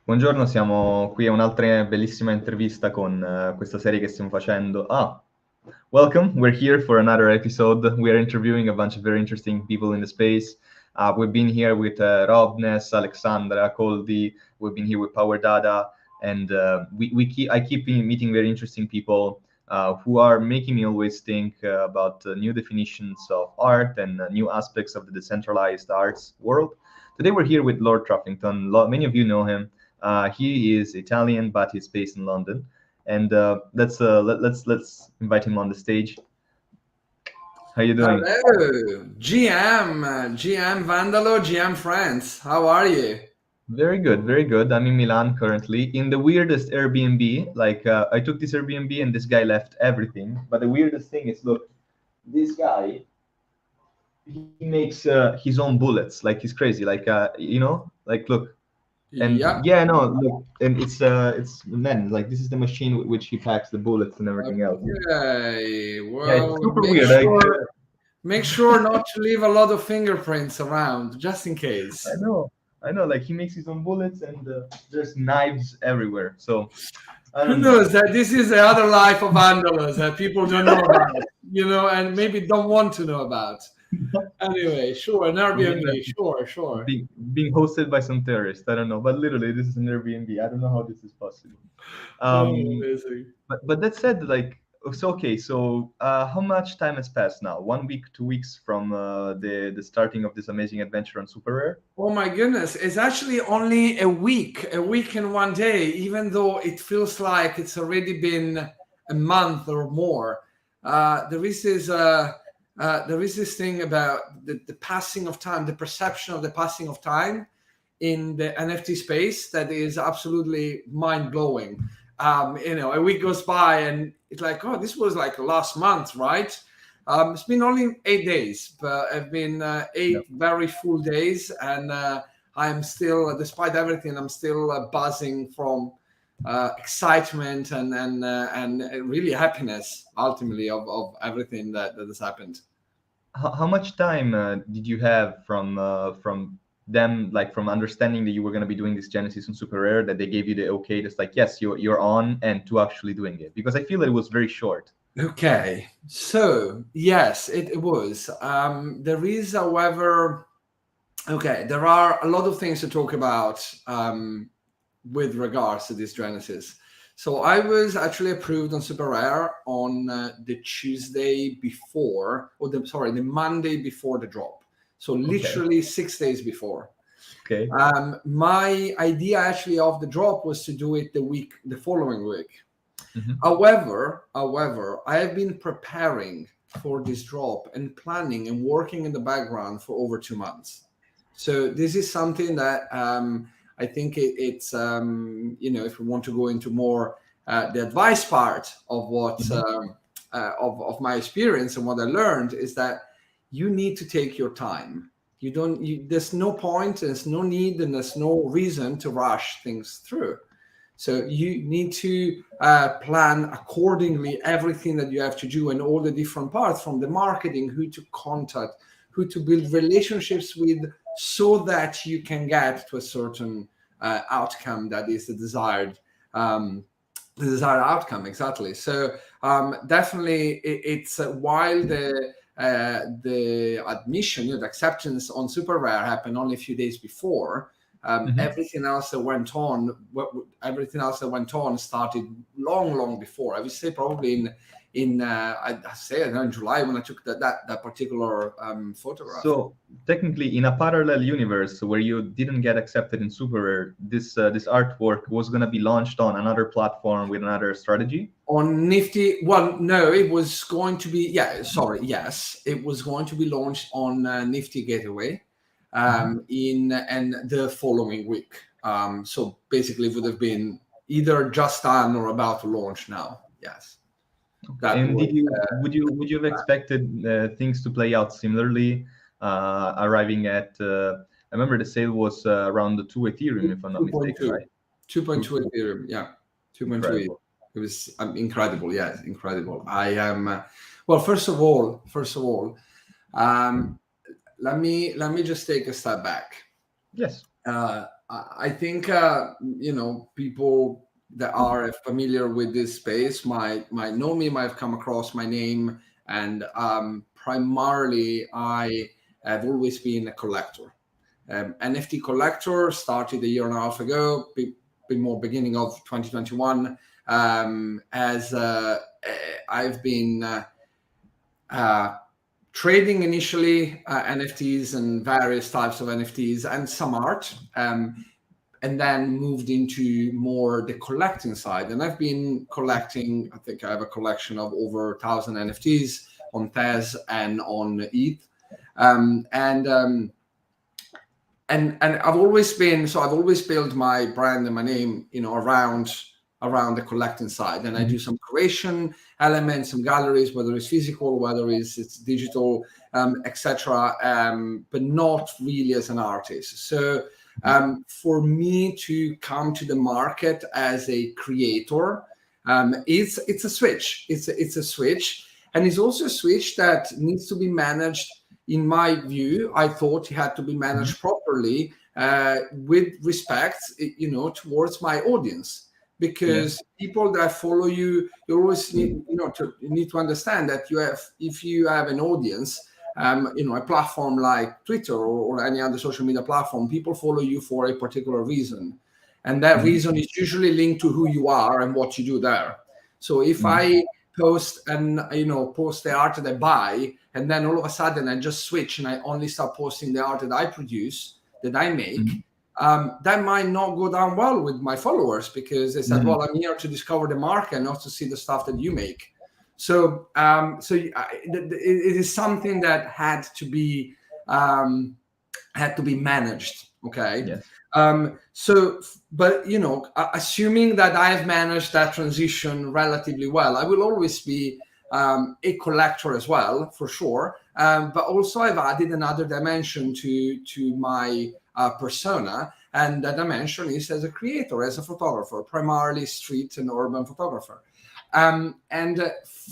Buongiorno, siamo qui a un'altra bellissima intervista con questa serie che stiamo facendo. Welcome. We're here for another episode. We are interviewing a bunch of very interesting people in the space. We've been here with Rob, Ness, Alexandra, Coldi. We've been here with Power Dada, and I keep meeting very interesting people who are making me always think about new definitions of art and new aspects of the decentralized arts world. Today we're here with Lord Truffington. Many of you know him. He is Italian, but he's based in London. And let's invite him on the stage. How you doing? Hello, GM Vandalo, GM France. How are you? Very good, very good. I'm in Milan currently in the weirdest Airbnb. I took this Airbnb and this guy left everything. But the weirdest thing is, look, this guy, he makes his own bullets. Like he's crazy. Look. And Yeah. no, look, and it's man, like this is the machine with which he packs the bullets and everything else. Okay. Yeah, Well, it's super weird. make sure not to leave a lot of fingerprints around, just in case. I know. Like he makes his own bullets, and there's knives everywhere. So I Who don't know. knows that this is the other life of Vandalos that people don't know about, and maybe don't want to know about. Anyway, sure, an Airbnb, sure. Being hosted by some terrorist. I don't know, but literally, this is an Airbnb. I don't know how this is possible. Amazing. But that said, like, so okay. So how much time has passed now? 1 week, 2 weeks from the starting of this amazing adventure on Super Rare? Oh my goodness, it's actually only a week and 1 day, even though it feels like it's already been a month or more. There is this thing about the passing of time, the perception of the passing of time in the NFT space that is absolutely mind-blowing. A week goes by and it's like, oh, this was like last month, right? It's been only 8 days, but it's been eight very full days, and I'm still, despite everything, I'm still buzzing from excitement and really happiness, ultimately, of everything that has happened. How much time did you have from them, like from understanding that you were going to be doing this Genesis on Super Rare, that they gave you the okay, just like, yes, you're on, and to actually doing it? Because I feel that it was very short. Okay, so yes, it was. There is, however, there are a lot of things to talk about with regards to this Genesis. So I was actually approved on Super Rare on the Tuesday before, the Monday before the drop. So literally 6 days before. Okay. My idea actually of the drop was to do it the following week. Mm-hmm. However, I have been preparing for this drop and planning and working in the background for over 2 months. So this is something that I think it's if we want to go into more the advice part of what of my experience and what I learned, is that you need to take your time. There's no point, there's no need, and there's no reason to rush things through. So you need to plan accordingly everything that you have to do, and all the different parts, from the marketing, who to contact, who to build relationships with, so that you can get to a certain outcome that is the desired outcome. Exactly. So definitely, it's while the admission, the acceptance on Super Rare happened only a few days before. Everything else that went on started long before. I would say probably in July, when I took that particular photograph. So technically, in a parallel universe where you didn't get accepted in Super Rare, this artwork was going to be launched on another platform with another strategy. On Nifty, well, no, it was going to be it was going to be launched on Nifty Gateway in the following week. So basically, it would have been either just done or about to launch now. Yes. And would you have expected things to play out similarly, arriving at? I remember the sale was around the 2 Ethereum, if I'm not mistaken, right? 2.2 Ethereum, yeah, 2.2. It was incredible. Yes, incredible. I am. Well, first of all, let me just take a step back. Yes. I think people that are familiar with this space might know me, might have come across my name, and primarily I have always been a collector. NFT collector, started a year and a half ago, more beginning of 2021. As I've been trading initially NFTs and various types of NFTs and some art, and then moved into more the collecting side. And I've been collecting, I think I have a collection of over 1,000 NFTs on Tez and on ETH. And I've always built my brand and my name, around the collecting side. And I do some creation elements, some galleries, whether it's physical, whether it's digital, etc. But not really as an artist. So for me to come to the market as a creator, it's a switch. It's a switch, and it's also a switch that needs to be managed. In my view, I thought it had to be managed properly with respect, towards my audience, because people that follow you, you always need to understand that if you have an audience, a platform like Twitter or any other social media platform, people follow you for a particular reason, and that reason is usually linked to who you are and what you do there. So if I post the art that I buy, and then all of a sudden I just switch and I only start posting the art that I produce, that I make, that might not go down well with my followers, because they said, well, I'm here to discover the market, not to see the stuff that you make. So it is something that had to be managed. Okay. Yes. But assuming that I've managed that transition relatively well, I will always be a collector as well, for sure. But also I've added another dimension to my persona, and that dimension is as a creator, as a photographer, primarily street and urban photographer. And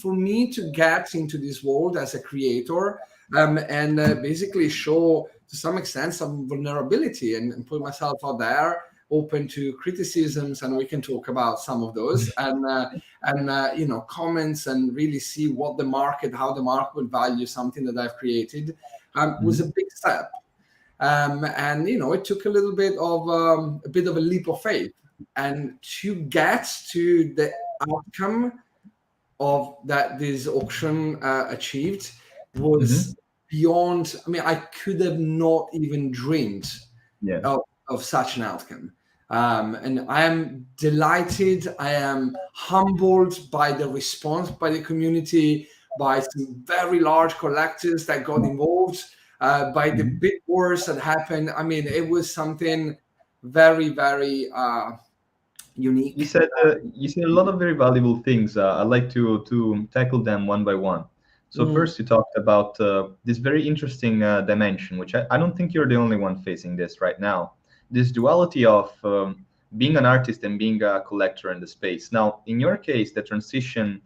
for me to get into this world as a creator, and basically show to some extent some vulnerability and put myself out there, open to criticisms, and we can talk about some of those, and comments, and really see how the market would value something that I've created, was a big step. And it took a little bit of a leap of faith, and to get to the outcome of that this auction achieved was beyond. I mean, I could have not even dreamed of such an outcome. And I am delighted. I am humbled by the response by the community, by some very large collectors that got involved, by the big wars that happened. I mean, it was something very, very unique. You said a lot of very valuable things. I'd like to tackle them one by one. So first, you talked about this very interesting dimension, which I don't think you're the only one facing this right now. This duality of being an artist and being a collector in the space. Now, in your case, the transition,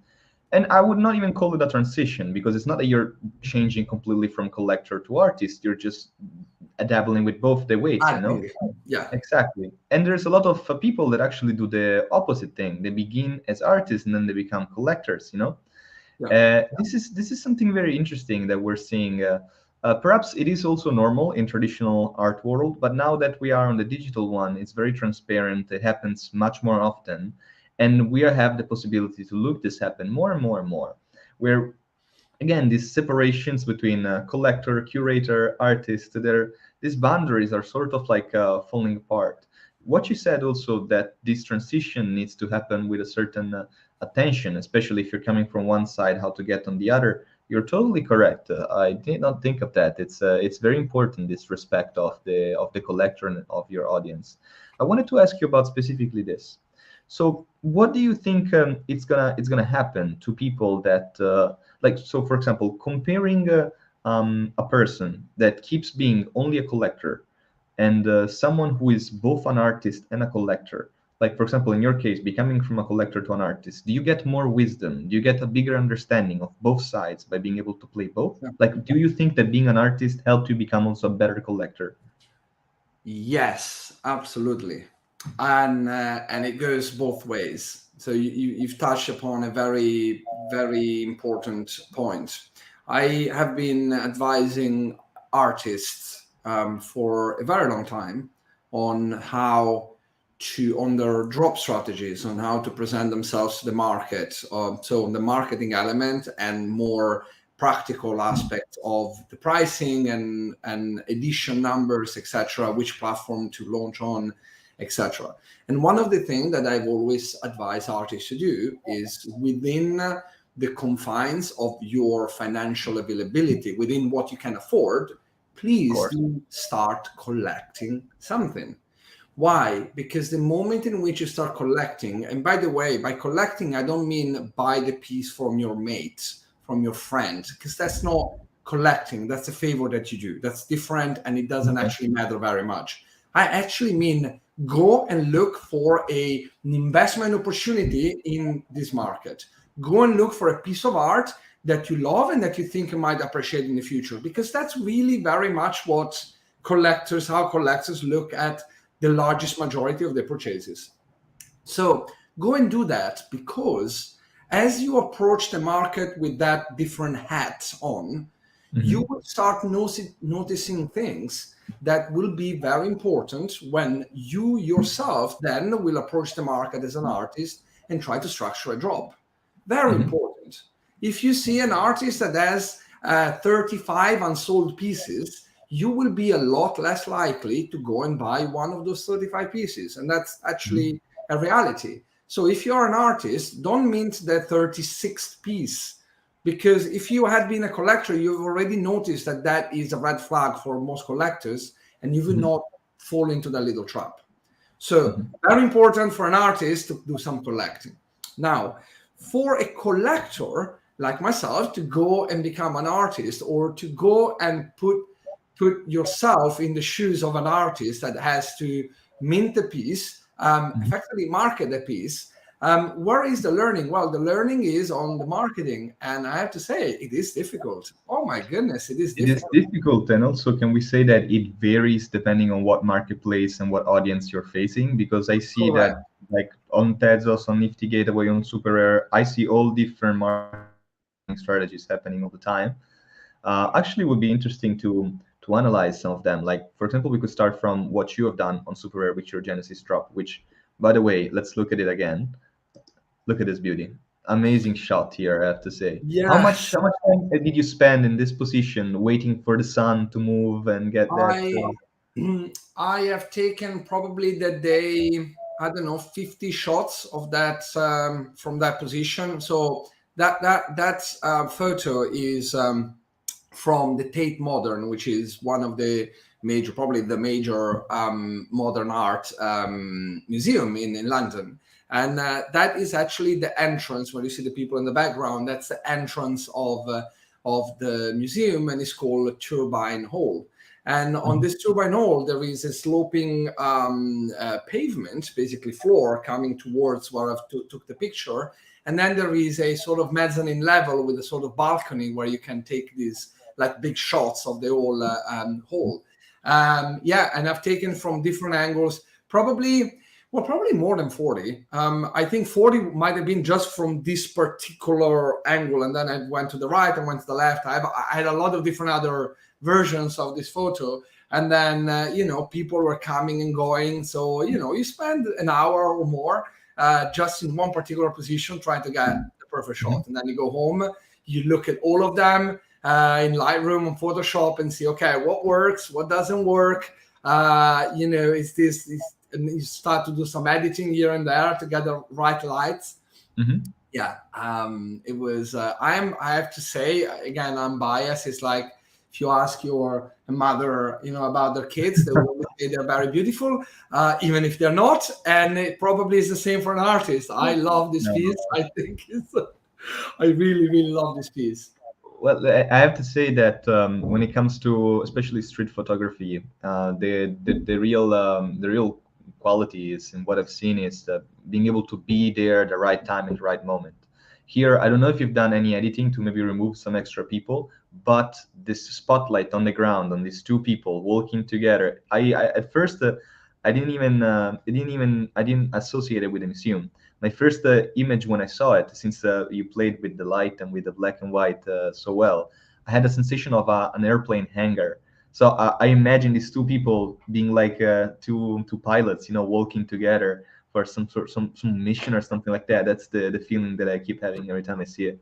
and I would not even call it a transition, because it's not that you're changing completely from collector to artist. You're just dabbling with both the weights, Yeah, exactly. And there's a lot of people that actually do the opposite thing. They begin as artists and then they become collectors. This is something very interesting that we're seeing. Perhaps it is also normal in traditional art world, but now that we are on the digital one, it's very transparent. It happens much more often, and we have the possibility to look this happen more and more and more, where again these separations between collector, curator, artist, these boundaries are sort of like falling apart. What you said also, that this transition needs to happen with a certain attention, especially if you're coming from one side, how to get on the other. You're totally correct. I did not think of that. It's very important, this respect of the collector and of your audience. I wanted to ask you about specifically this. So, what do you think it's gonna happen to people that So, for example, comparing a person that keeps being only a collector and someone who is both an artist and a collector. Like, for example, in your case, becoming from a collector to an artist, do you get more wisdom? Do you get a bigger understanding of both sides by being able to play both? Yeah. Like, do you think that being an artist helped you become also a better collector? Yes, absolutely, and it goes both ways. So you've touched upon a very important point. I have been advising artists for a very long time on how on their drop strategies, on how to present themselves to the market. So on the marketing element and more practical aspects of the pricing and edition numbers, etc., which platform to launch on, etc. And one of the things that I've always advised artists to do is within the confines of your financial availability, within what you can afford, Of please course. do start collecting something. Why? Because the moment in which you start collecting, and by the way, by collecting, I don't mean buy the piece from your mate, from your friend, because that's not collecting. That's a favor that you do. That's different and it doesn't Okay. actually matter very much. I actually mean go and look for an investment opportunity in this market. Go and look for a piece of art that you love and that you think you might appreciate in the future, because that's really very much how collectors look at the largest majority of the purchases. So go and do that, because as you approach the market with that different hat on, you Hmm. will start noticing things that will be very important when you yourself then will approach the market as an artist and try to structure a drop. Very Hmm. important. If you see an artist that has 35 unsold pieces, you will be a lot less likely to go and buy one of those 35 pieces. And that's actually a reality. So if you're an artist, don't mint the 36th piece, because if you had been a collector, you've already noticed that that is a red flag for most collectors, and you will Hmm. not fall into that little trap. So Hmm. very important for an artist to do some collecting. Now, for a collector like myself to go and become an artist, or to go and put yourself in the shoes of an artist that has to mint a piece, Hmm. effectively market a piece. Where is the learning? Well, the learning is on the marketing, and I have to say it is difficult. Oh my goodness, it is It is difficult. difficult, and also can we say that it varies depending on what marketplace and what audience you're facing? Because I see Correct. that like on Tezos, on Nifty Gateway, on Super Rare, I see all different marketing strategies happening all the time. Actually, would be interesting to analyze some of them. Like for example, we could start from what you have done on Super Rare with your Genesis drop. Which, by the way, let's look at it again. Look at this beauty. Amazing shot here, I have to say. Yes, How much time did you spend in this position waiting for the sun to move and get that? I I have taken probably that day, I don't know, 50 shots of that from that position. So that photo is from the Tate Modern, which is one of the major, probably the major modern art museum in London. And that is actually the entrance where you see the people in the background. That's the entrance of the museum, and it's called Turbine Hall. And on Mhm. this turbine hall, there is a sloping pavement, basically floor, coming towards where took the picture. And then there is a sort of mezzanine level with a sort of balcony where you can take these like big shots of the whole hall. Yeah, and I've taken from different angles, probably more than 40. I think 40 might have been just from this particular angle, and then I went to the right and went to the left. I had a lot of different other versions of this photo, and then people were coming and going, so you spend an hour or more just in one particular position trying to get the perfect shot, Mhm. and then you go home, you look at all of them in Lightroom and Photoshop and see, okay, what works, what doesn't work. And you start to do some editing here and there to get the right lights. Mhm. Yeah, it was I have to say, again, I'm biased. It's like if you ask your mother about their kids, they will always say they're very beautiful, even if they're not. And it probably is the same for an artist. I love this No. piece. I think I really love this piece. Well, I have to say that when it comes to especially street photography, the real quality is, and what I've seen is that being able to be there at the right time and the right moment. Here, I don't know if you've done any editing to maybe remove some extra people, but this spotlight on the ground on these two people walking together, I at first I didn't associate it with a museum. My first image when I saw it, since you played with the light and with the black and white so well, I had a sensation of an airplane hangar. So I imagine these two people being like two pilots, walking together for some mission or something like that. That's the feeling that I keep having every time I see it.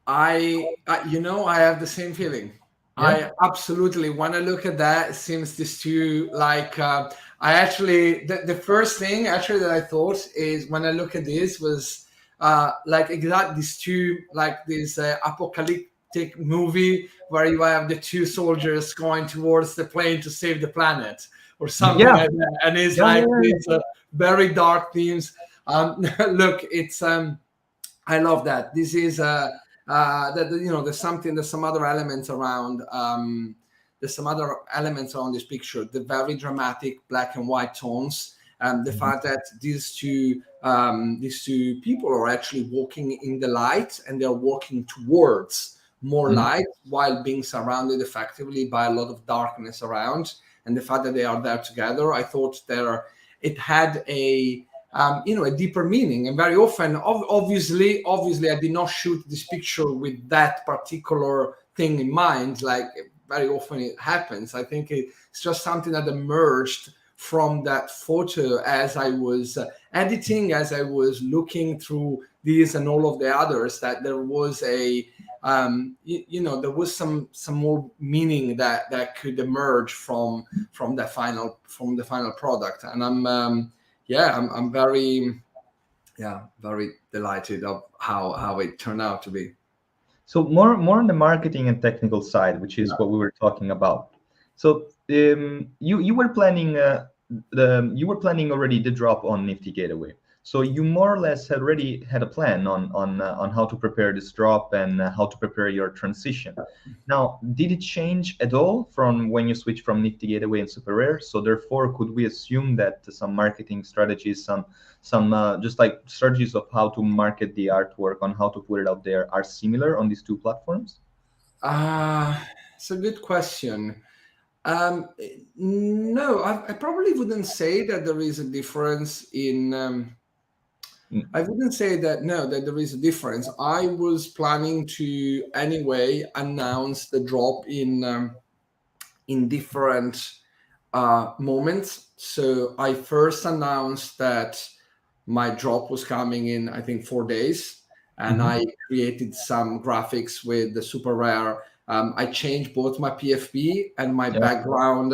I have the same feeling. Yeah. I absolutely, when I look at that, it seems this too like I actually the first thing actually that I thought is when I look at this was like exact these two like this apocalyptic movie where you have the two soldiers going towards the plane to save the planet or something Yeah. like that, and it's Yeah. like Yeah. Yeah. these very dark themes. Look, it's I love that. This is that there's some other elements around. There's some other elements around this picture. The very dramatic black and white tones, and the Mhm. fact that these two people are actually walking in the light, and they're walking towards more Mhm. light while being surrounded effectively by a lot of darkness around. And the fact that they are there together, I thought it had a deeper meaning. And very often, obviously, I did not shoot this picture with that particular thing in mind. Like very often it happens. I think it's just something that emerged from that photo as I was editing, as I was looking through these and all of the others. That there was there was some more meaning that could emerge from the final product. And I'm very very delighted of how it turned out to be. So more on the marketing and technical side, which is what we were talking about. So you were planning already the drop on Nifty Gateway. So you more or less had already had a plan on how to prepare this drop and how to prepare your transition. Now, did it change at all from when you switched from Nifty Gateway and Super Rare? So therefore, could we assume that some marketing strategies, some just like strategies of how to market the artwork, on how to put it out there, are similar on these two platforms? uh it's a good question. um no, I probably wouldn't say that there is a difference in Mm. I wouldn't say that no, that there is a difference. I was planning to anyway announce the drop in different moments. So I first announced that my drop was coming in, I think, 4 days, and Mhm. I created some graphics with the super rare. I changed both my PFP and my Yeah. background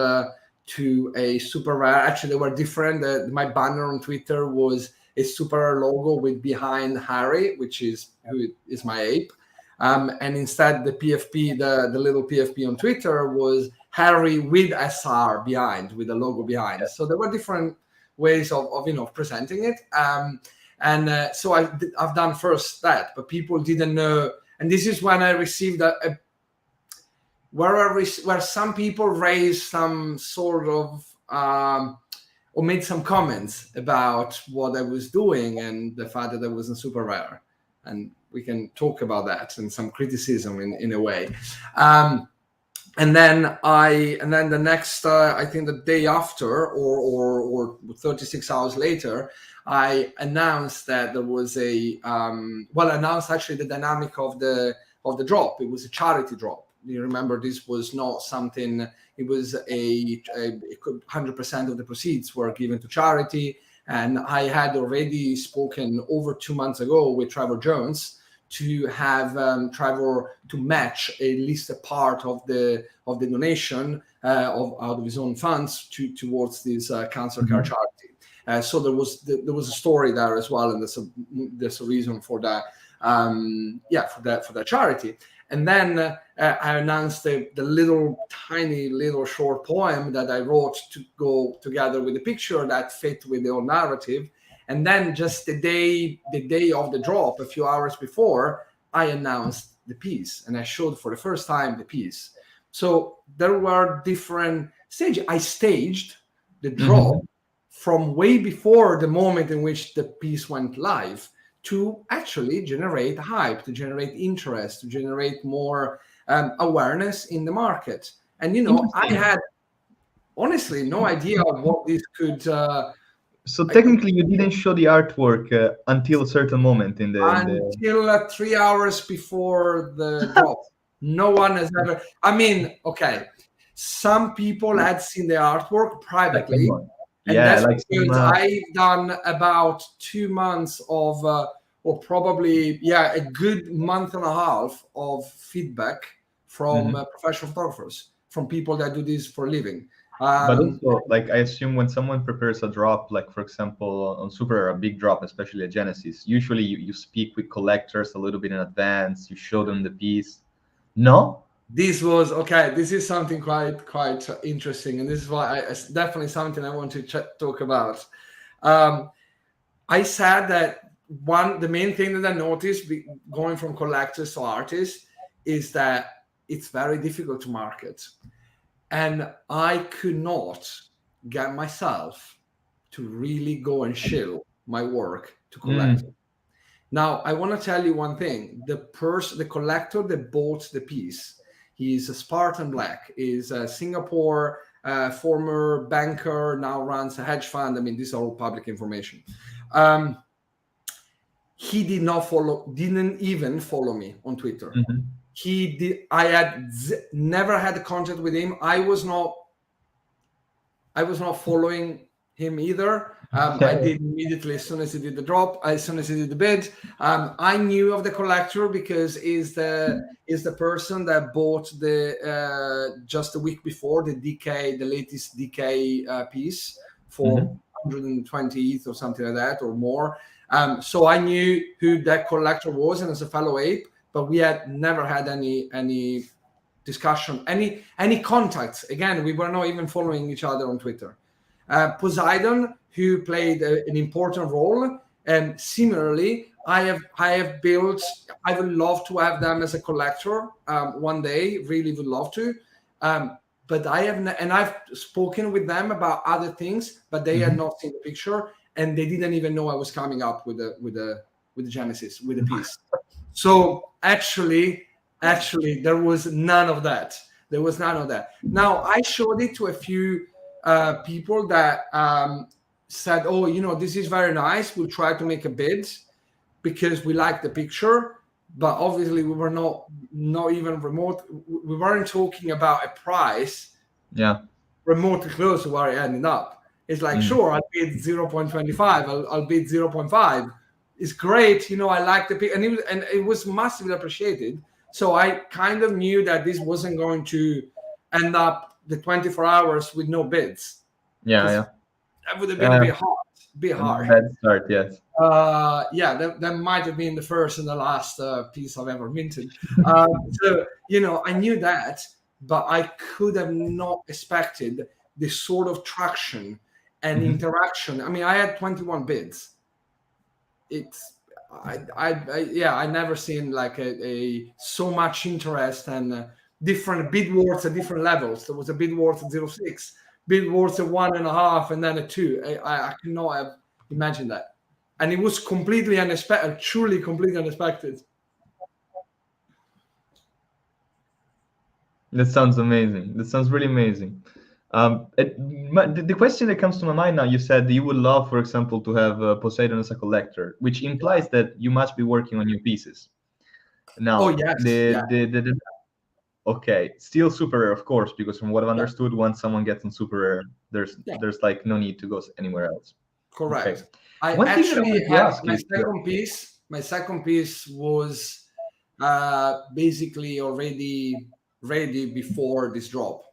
to a super rare. Actually, they were different. My banner on Twitter was a super rare logo with behind Harry, which is who is my ape. And instead, the PFP, the little PFP on Twitter was Harry with SR behind, with the logo behind. So there were different ways of presenting it. So I've done first that, but people didn't know. And this is when I received where some people raised some sort of or made some comments about what I was doing and the fact that I wasn't super rare. And we can talk about that and some criticism in a way. And then the next I think the day after or 36 hours later, I announced that there was announced actually the dynamic of the drop. It was a charity drop. You remember, this was not something. It was a 100% of the proceeds were given to charity. And I had already spoken over 2 months ago with Trevor Jones to have Trevor to match at least a part of the donation out of his own funds towards this cancer care charity. So there was a story there as well, and there's a reason for that. For that charity. And then I announced the tiny little short poem that I wrote to go together with the picture that fit with the whole narrative. And then just the day of the drop, a few hours before, I announced the piece and I showed for the first time the piece. So there were different stages. I staged the drop from way before the moment in which the piece went live to actually generate hype, to generate interest, to generate more awareness in the market. And I had honestly no idea what this could. So technically, you didn't show the artwork until a certain moment in the. Until 3 hours before the drop. No one has ever. I mean, okay, some people had seen the artwork privately, and that's because I've done about 2 months of, or probably a good month and a half of feedback from professional photographers, from people that do this for a living. But also, like, I assume when someone prepares a drop, like for example on Super, a big drop, especially a Genesis, usually you speak with collectors a little bit in advance. You show them the piece. No, this was okay. This is something quite interesting, and this is why it's definitely something I want to talk about. I said that the main thing that I noticed going from collectors to artists is that it's very difficult to market. And I could not get myself to really go and show my work to collectors. Now, I want to tell you one thing. The collector that bought the piece, he's a Spartan Black, is a Singapore former banker, now runs a hedge fund. I mean, these are all public information. He didn't even follow me on Twitter. He did. I had never had contact with him. I was not following him either. I did immediately as soon as he did the drop, as soon as he did the bid. I knew of the collector because is the person that bought the just a week before the latest DK piece for 120 ETH or something like that or more. So I knew who that collector was, and as a fellow ape. But we had never had any discussion, any contacts. Again, we were not even following each other on Twitter. Poseidon, who played an important role, and similarly, I have built. I would love to have them as a collector one day. Really would love to. But I have, and I've spoken with them about other things, but they had not seen the picture, and they didn't even know I was coming up with the Genesis, with the piece. So actually, there was none of that. There was none of that. Now, I showed it to a few people that said, oh, this is very nice. We'll try to make a bid because we like the picture. But obviously, we were not even remote. We weren't talking about a price remotely close to where I ended up. It's like, sure, I'll bid 0.25. I'll bid 0.5. It's great, I like the pic, and it was massively appreciated. So I kind of knew that this wasn't going to end up the 24 hours with no bids. That would have been a bit hard. Bad start, yes. That might have been the first and the last piece I've ever minted. So I knew that, but I could have not expected this sort of traction and interaction. I mean, I had 21 bids. I never seen like a so much interest and different bid words at different levels. There was a bid worth at 0.6, bid worth at 1.5, and then a 2. I cannot have imagined that, and it was completely unexpected, truly completely unexpected. That sounds amazing. That sounds really amazing. The question that comes to my mind now, you said you would love, for example, to have Poseidon as a collector, which implies that you must be working on new pieces. Now, okay, still super rare, of course, because from what I've understood, once someone gets on super rare, there's like no need to go anywhere else. Correct. Okay. I actually have my second piece was basically already ready before this drop.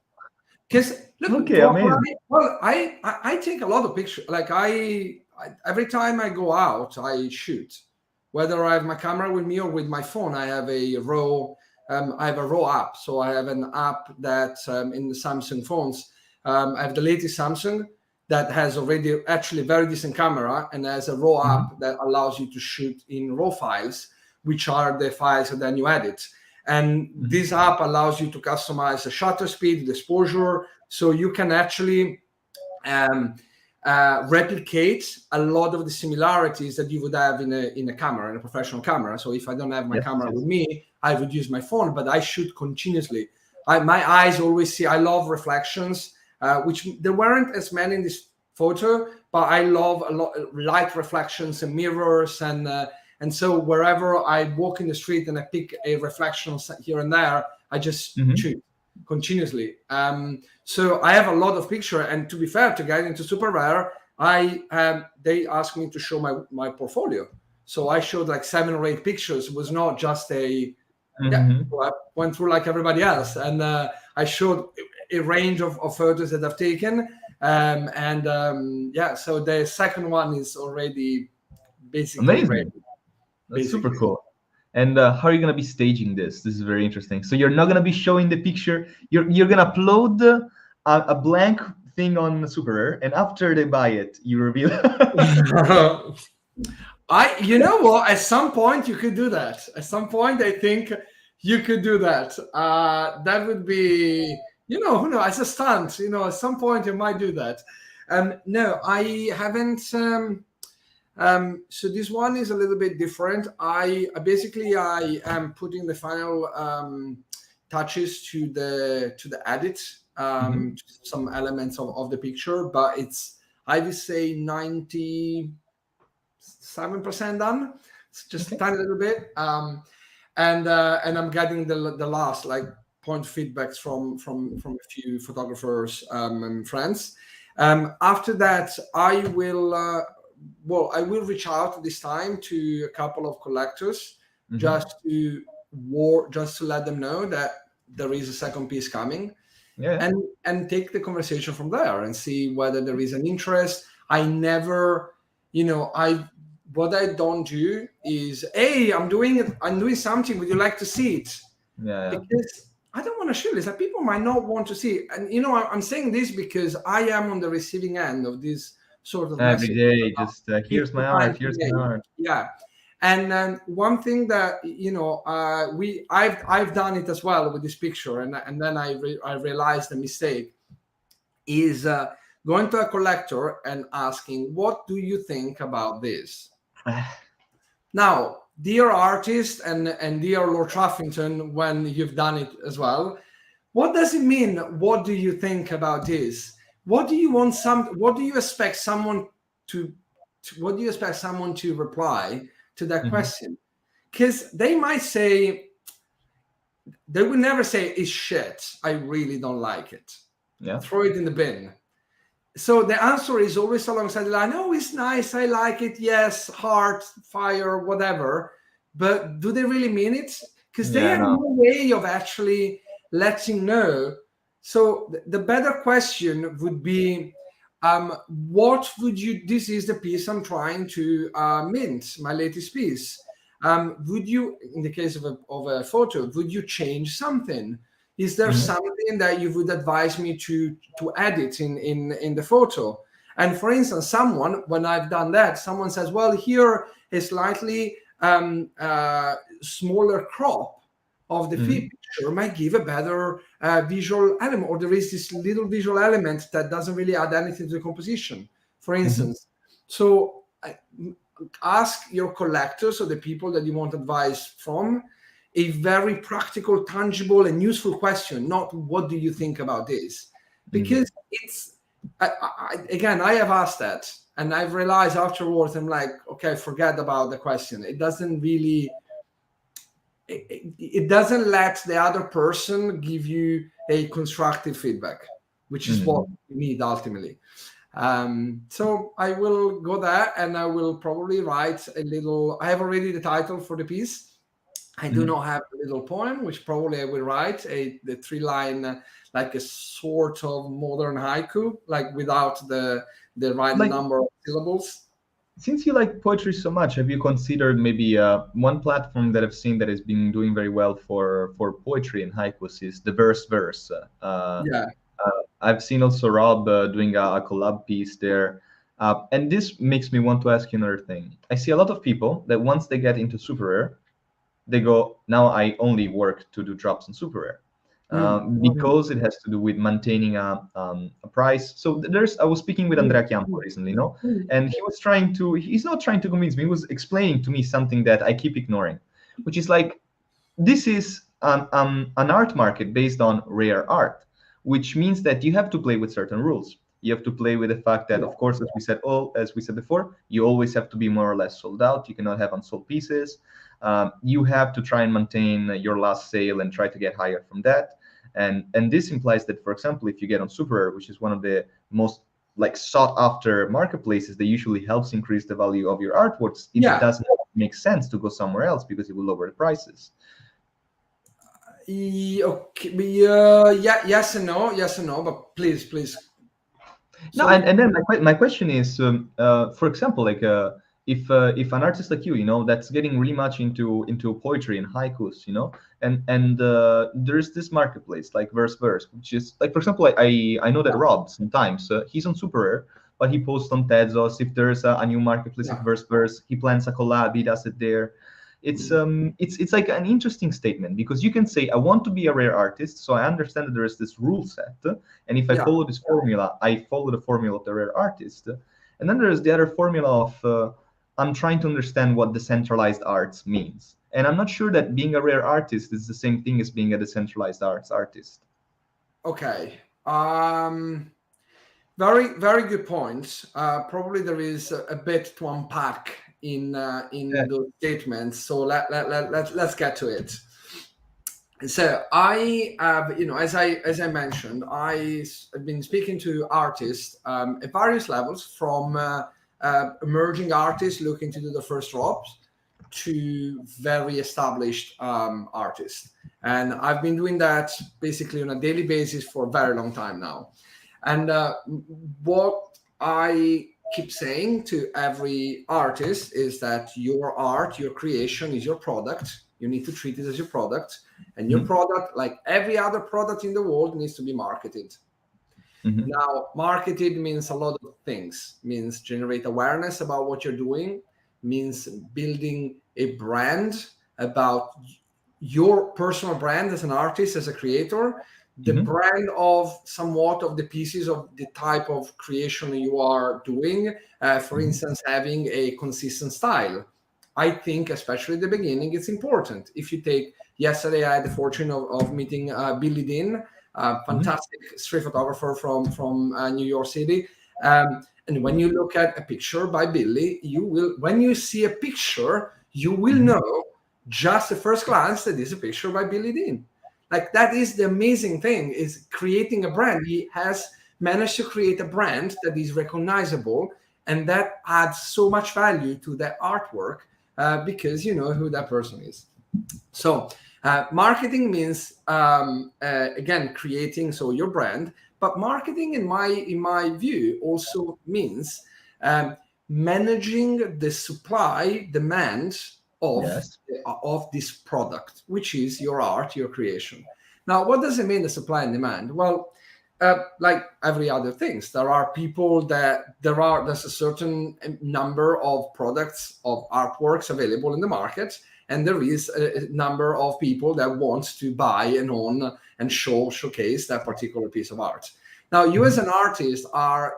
Because look, I take a lot of pictures. Like I every time I go out, I shoot. Whether I have my camera with me or with my phone, I have a RAW. I have a RAW app. So I have an app that in the Samsung phones. I have the latest Samsung that has already actually very decent camera and has a RAW app that allows you to shoot in RAW files, which are the files that then you edit. And this app allows you to customize the shutter speed, the exposure, so you can actually replicate a lot of the similarities that you would have in a camera, in a professional camera. So if I don't have my camera with me, I would use my phone, but I shoot continuously. My eyes always see. I love reflections, which there weren't as many in this photo, but I love a lot light reflections and mirrors, and so wherever I walk in the street and I pick a reflection here and there, I just shoot continuously. So I have a lot of picture, and to be fair, to get into super rare, they asked me to show my portfolio. So I showed like 7 or 8 pictures. It was not just a so I went through like everybody else, and I showed a range of photos that I've taken. So the second one is already basically amazing. ready. That's super cool. And how are you going to be staging this? This is very interesting. So you're not going to be showing the picture. You're going to upload a blank thing on Super Rare, and after they buy it, you reveal. You know what? At some point, you could do that. At some point, I think you could do that. That would be, who knows? As a stunt, at some point you might do that. No, I haven't. So this one is a little bit different. I am putting the final touches to the edit, some elements of the picture, but I would say 97% done. It's just a tiny little bit, and I'm getting the last point feedbacks from a few photographers and friends. After that, I will reach out this time to a couple of collectors just to let them know that there is a second piece coming, and take the conversation from there and see whether there is an interest. I never, what I don't do is, hey, I'm doing something, would you like to see it? Because I don't want to show this. Like, people might not want to see it. And I'm saying this because I am on the receiving end of this sort of every day. Just here's my art. Here's my art. Yeah. And one thing that I've done it as well with this picture, and then I realized the mistake is going to a collector and asking, what do you think about this? Now, dear artist and dear Lord Truffington, when you've done it as well, what does it mean? What do you think about this? What do you expect someone to reply to that question? Because they might say, they will never say it's shit, I really don't like it. Throw it in the bin. So the answer is always alongside the line, oh, it's nice, I like it, yes, heart, fire, whatever. But do they really mean it? Because they have no way of actually letting know. So the better question would be, this is the piece I'm trying to mint, my latest piece. Would you, in the case of a photo, would you change something? Is there something that you would advise me to edit in the photo? And for instance, when I've done that, someone says, well, here is slightly smaller crop of the picture might give a better visual element, or there is this little visual element that doesn't really add anything to the composition, for instance. So ask your collectors or the people that you want advice from a very practical, tangible, and useful question, not what do you think about this? Because I have asked that, and I've realized afterwards, I'm like, okay, forget about the question. It doesn't really, it doesn't let the other person give you a constructive feedback, which is what you need ultimately. So I will go there, and I will probably write I have already the title for the piece. I do not have a little poem, which probably I will write the 3-line, like a sort of modern haiku, like without the right number of syllables. Since you like poetry so much, have you considered maybe one platform that I've seen that has been doing very well for poetry and haikus is the Verse. I've seen also Rob doing a collab piece there. And this makes me want to ask you another thing. I see a lot of people that once they get into Super Rare, they go, now I only work to do drops on Super Rare. because it has to do with maintaining a price. So I was speaking with Andrea Chiampo recently, and he's not trying to convince me, he was explaining to me something that I keep ignoring, which is like, this is an art market based on rare art, which means that you have to play with certain rules. You have to play with the fact that, of course, as we said before, you always have to be more or less sold out. You cannot have unsold pieces. You have to try and maintain your last sale and try to get higher from that. And this implies that, for example, if you get on Super, which is one of the most like sought after marketplaces that usually helps increase the value of your artworks, it doesn't make sense to go somewhere else because it will lower the prices. Okay, yes and no, but please. No, and then my question is, for example, like if an artist like you, that's getting really much into poetry and haikus, and there's this marketplace like Verse, which is like, for example, I know that Rob sometimes he's on Super Rare, but he posts on Tezos. If there's a new marketplace like Verse, he plans a collab, he does it there. It's like an interesting statement, because you can say, I want to be a rare artist, so I understand that there is this rule set, and if I follow this formula, I follow the formula of the rare artist. And then there's the other formula of I'm trying to understand what decentralized arts means, and I'm not sure that being a rare artist is the same thing as being a decentralized arts artist. Okay. Very, very good points. Probably there is a bit to unpack in those statements. So let's get to it. So I have, as I mentioned, I've been speaking to artists at various levels, from emerging artists looking to do the first drops to very established artists, and I've been doing that basically on a daily basis for a very long time now. And what I keep saying to every artist is that your art, your creation, is your product. You need to treat it as your product, and your product, like every other product in the world, needs to be marketed. Now, marketed means a lot of things. Means generate awareness about what you're doing, means building a brand about your personal brand as an artist, as a creator, the brand of somewhat of the pieces of the type of creation you are doing. For instance, having a consistent style. I think, especially at the beginning, it's important. If you take, yesterday I had the fortune of meeting Billy Dean, a fantastic street photographer from New York City. And when you look at a picture by Billy, when you see a picture, you will know just at first glance that is a picture by Billy Dean. Like, that is the amazing thing, is creating a brand. He has managed to create a brand that is recognizable, and that adds so much value to that artwork because you know who that person is. So marketing means, again, creating your brand. But marketing, in my view, also means managing the supply demand of this product, which is your art, your creation. Now, what does it mean, the supply and demand? Well, like every other things, there's a certain number of products, of artworks available in the market, and there is a number of people that want to buy and own and showcase that particular piece of art. Now, you as an artist are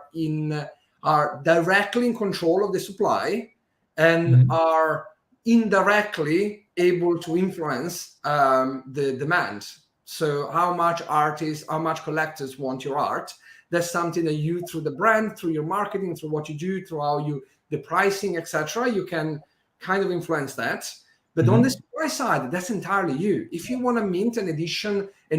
directly in control of the supply, and are indirectly able to influence the demand. So how much collectors want your art, that's something that you, through the brand, through your marketing, through what you do, through the pricing, etc., you can kind of influence that. But on the supply side, that's entirely you. If you want to mint an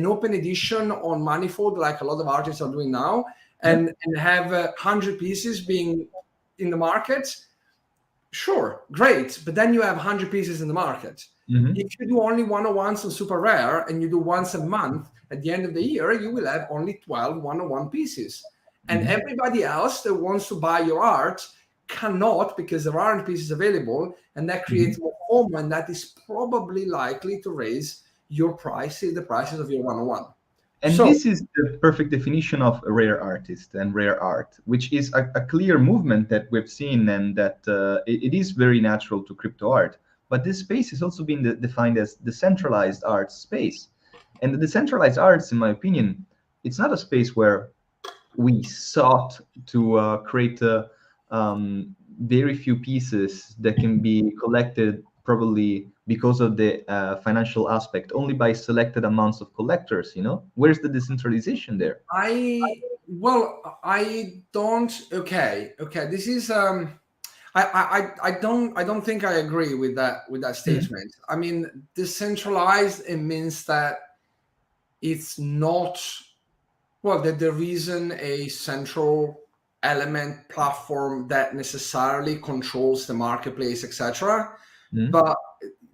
open edition on Manifold, like a lot of artists are doing now, and have 100 pieces being in the market, sure, great. But then you have 100 pieces in the market. If you do only 101s on Super Rare, and you do once a month, at the end of the year, you will have only 12 101 pieces. And everybody else that wants to buy your art cannot, because there aren't pieces available, and that creates more FOMO, and that is probably likely to raise the prices of your 101. And this is the perfect definition of a rare artist and rare art, which is a clear movement that we've seen, and that it is very natural to crypto art. But this space is also being defined as decentralized art space. And the decentralized arts, in my opinion, it's not a space where we sought to create very few pieces that can be collected probably because of the financial aspect only by selected amounts of collectors. Where's the decentralization there? I don't. Okay. This is I don't think I agree with that statement. I mean, decentralized, it means that it's not, well, that there isn't a central element platform that necessarily controls the marketplace, etc. But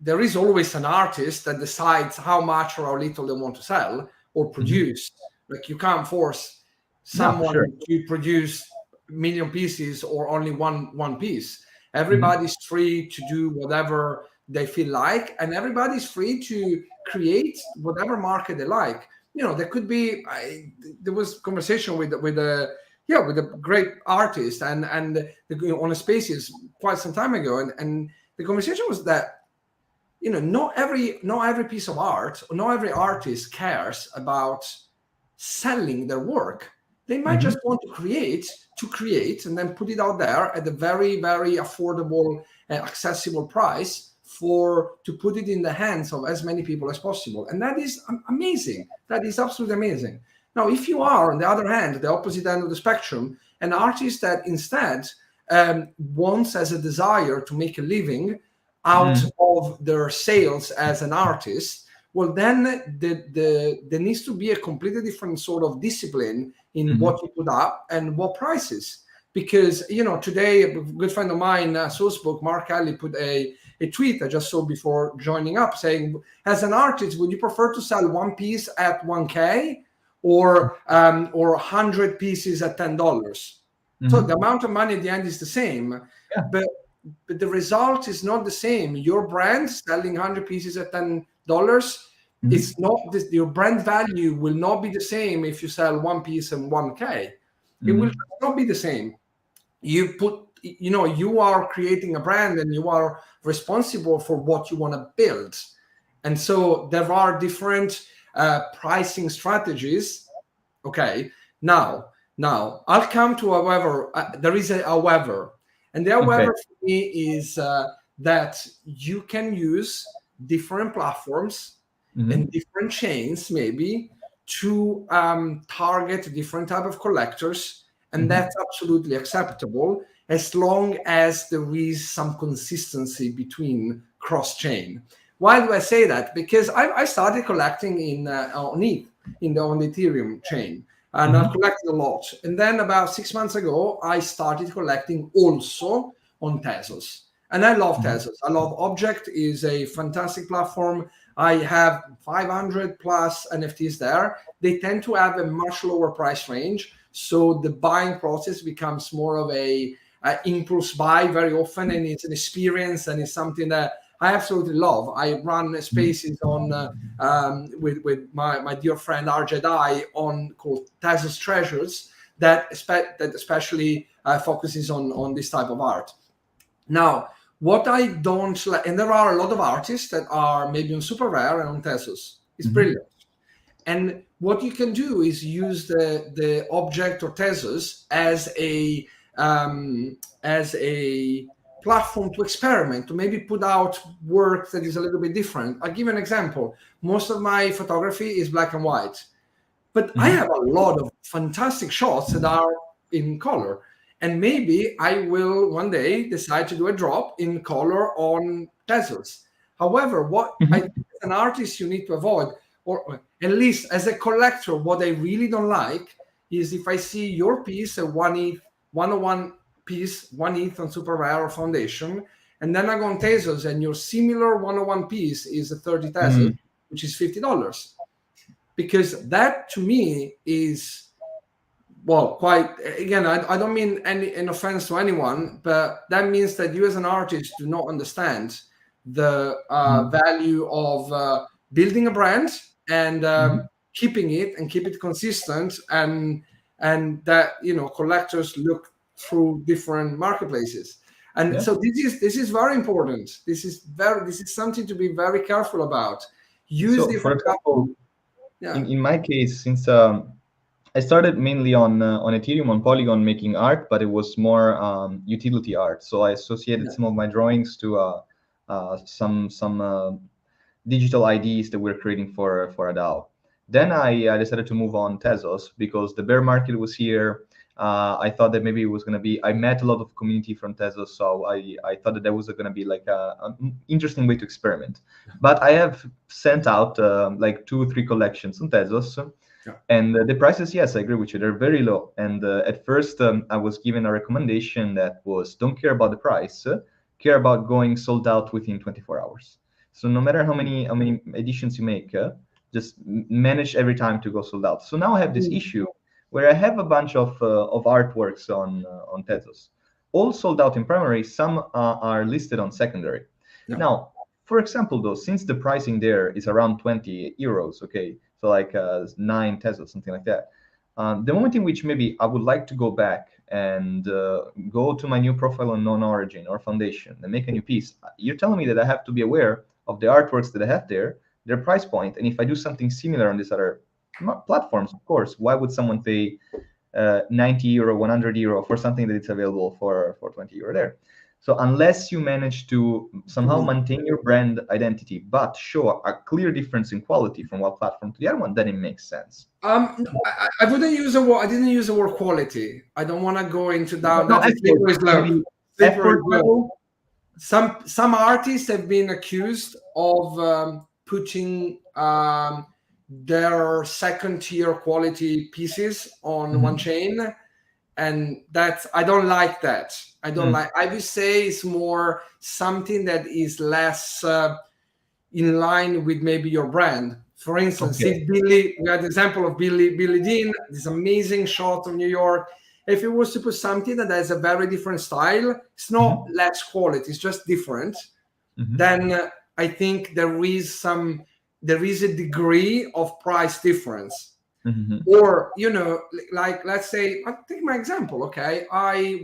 there is always an artist that decides how much or how little they want to sell or produce. Like, you can't force someone to produce a million pieces or only one piece. Everybody's free to do whatever they feel like, and everybody's free to create whatever market they like. There could be. There was conversation with a great artist and on a Spaces quite some time ago, and the conversation was that not every piece of art, or not every artist cares about selling their work. They might just want to create and then put it out there at a very, very affordable and accessible price to put it in the hands of as many people as possible. And that is amazing. That is absolutely amazing. Now, if you are, on the other hand, the opposite end of the spectrum, an artist that instead wants, as a desire, to make a living out of their sales as an artist, well, then there needs to be a completely different sort of discipline in what you put up and what prices. Because, today, a good friend of mine, Sourcebook, Mark Alley, put a tweet I just saw before joining up saying, as an artist, would you prefer to sell one piece at $1,000 or 100 pieces at $10? So the amount of money at the end is the same, but the result is not the same. Your brand selling 100 pieces at $10, it's not this, your brand value will not be the same if you sell one piece and $1,000. It will not be the same. You are creating a brand and you are responsible for what you want to build. And so there are different pricing strategies. Okay. Now I'll come to however. There is a however. And the however for me is that you can use different platforms and different chains maybe to target different type of collectors. And that's absolutely acceptable as long as there is some consistency between cross-chain. Why do I say that? Because I started collecting on ETH, on the Ethereum chain, and I collected a lot. And then about 6 months ago, I started collecting also on Tezos. And I love Tezos. I love Object. Is a fantastic platform. I have 500 plus NFTs there. They tend to have a much lower price range. So the buying process becomes more of a impulse buy very often, and it's an experience, and it's something that I absolutely love. I run Spaces on with my dear friend RJ Dai called Tezos Treasures that especially focuses on this type of art. Now, what I don't like, and there are a lot of artists that are maybe on Super Rare and on Tezos. It's brilliant. And what you can do is use the Object or Tezos as a platform to experiment, to maybe put out work that is a little bit different. I'll give you an example. Most of my photography is black and white, but I have a lot of fantastic shots that are in color. And maybe I will one day decide to do a drop in color on Tezos. However, what I think as an artist you need to avoid, or at least as a collector, what I really don't like is if I see your piece, a 101 piece, 1 ETH on Super Rare or Foundation, and then I go on Tezos and your similar 101 piece is a 30 Tezos, which is $50. Because that to me is, well, quite, again, I don't mean any offense to anyone, but that means that you as an artist do not understand the value of building a brand and keeping it and keep it consistent, and that collectors look through different marketplaces. And so this is very important. This is something to be very careful about. Use different platforms. in my case, since I started mainly on Ethereum, on Polygon, making art, but it was more utility art. So I associated Yeah. some of my drawings to some digital IDs that we're creating for a DAO. Then I decided to move on Tezos because the bear market was here. I thought that maybe it was going to be. I met a lot of community from Tezos, so I thought that was going to be like an interesting way to experiment. But I have sent out like 2 or 3 collections on Tezos, Yeah. and the prices, yes, I agree with you, they're very low. And at first, I was given a recommendation that was don't care about the price, care about going sold out within 24 hours. So no matter how many editions you make, just manage every time to go sold out. So now I have this issue where I have a bunch of artworks on Tezos, all sold out in primary. Some are listed on secondary. Yeah. Now, for example, though, since the pricing there is around 20 euros, okay, so like 9 Tesla, something like that. The moment in which maybe I would like to go back and go to my new profile on non-origin or foundation and make a new piece, you're telling me that I have to be aware of the artworks that I have there, their price point, and if I do something similar on these other platforms, of course, why would someone pay 90 euro, 100 euro for something that it's available for 20 euro there? So unless you manage to somehow maintain your brand identity, but show a clear difference in quality from one platform to the other one, then it makes sense. I wouldn't use the word. I didn't use the word quality. I don't want to go into down No, that slippery slope. Effort level. Some artists have been accused of putting their second tier quality pieces on one chain, and that's, I don't like that. I don't like. I would say it's more something that is less in line with maybe your brand. For instance, if Billy, we had the example of Billy Dean, this amazing shot of New York. If it was to put something that has a very different style, it's not less quality, it's just different. Then I think there is a degree of price difference. Or, you know, like, let's say, I'll take my example, okay? I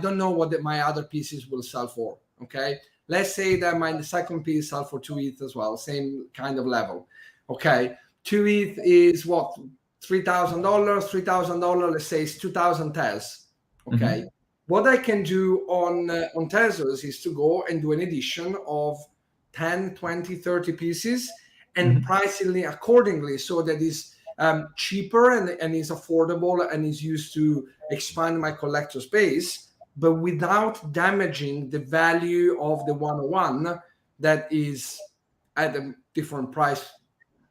don't know what my other pieces will sell for, okay? Let's say that my second piece sell for 2 ETH as well, same kind of level, okay? 2 ETH is what? $3,000, $3,000, let's say it's 2,000 TES, okay? What I can do on Tezos is to go and do an edition of 10, 20, 30 pieces and price it accordingly so that is cheaper and is affordable and is used to expand my collector space, but without damaging the value of the 101 that is at a different price